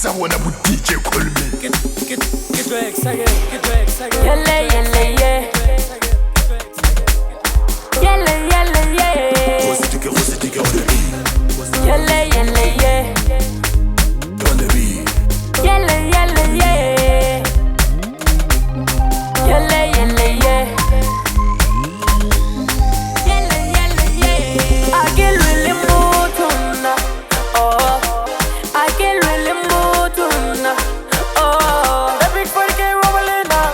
Sabona bu DJ call me. Get your ex again. Yelle, yeah. Yelle, yeah. Rose tigre on the beat. Yelle, yeah. On the beat. Yelle, yeah. Yelle, yeah. I get really mutuna. Oh, I get really mutuna. Oh, the big boy get rolling now.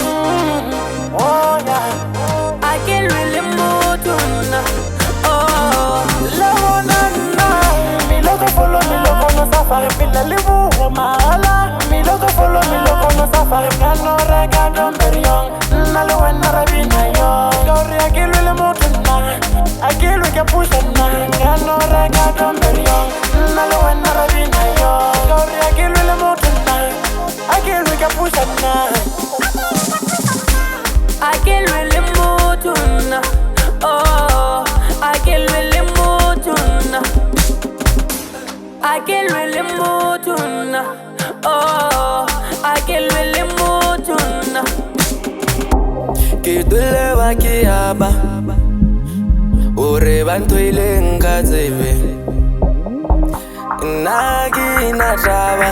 Oh yeah, I get really mutuna. Oh, love na, me loco follow me loco no safari pila livu mala. Me loco follow me loco no safari cano rega don perion. Nalo na rabina yo. Gori I get really mutuna. I get like a push and cano rega don perion. Nalo na rabina yo. Gori I get really mutuna. I get like a push and I get really mutuna. Oh, I get really mutuna. I get really mutuna. Oh, I get really mutuna. Kidule wakiaba ure bantu ilenga zebe nagi nataba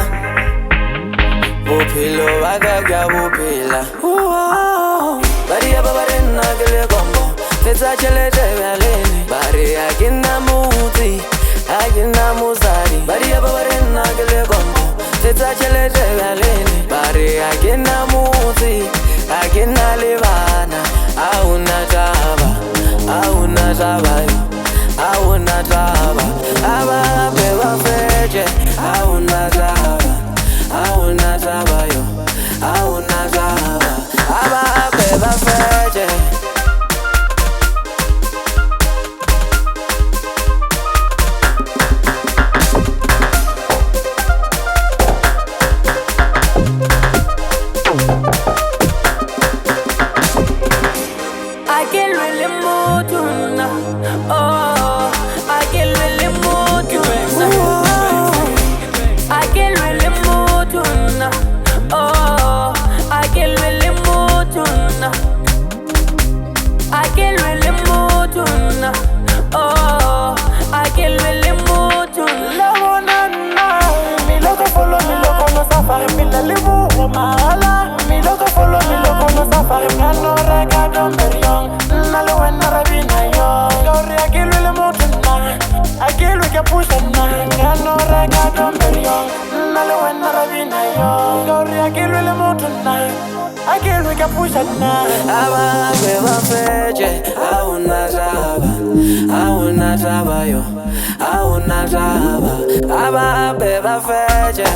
bophelo baka bophela bari aba bare nagele kombo fetsa chelete balene bari akina muti akina muzari bari aba bare nagele kombo fetsa chelete balene bari akina muti akina lebana auna taba auna taba aba beba feje auna taba yo auna taba aba beba feje. I get really mutuna. Oh, I get really mutuna. I get really mutuna. Oh, I get really mutuna. I get really mutuna. Oh, I get really mutuna. Love na, me loco follow me loco no safari pila livu mala. Me loco follow me loco no safari cano rega don perion. Nalo na rabina yo. Gori I get really mutuna. I get like a push and cano rega don perion. Nalo na rabina yo. Gori I get really mutuna. I get like a push and aba beba feje auna taba yo auna taba aba beba feje.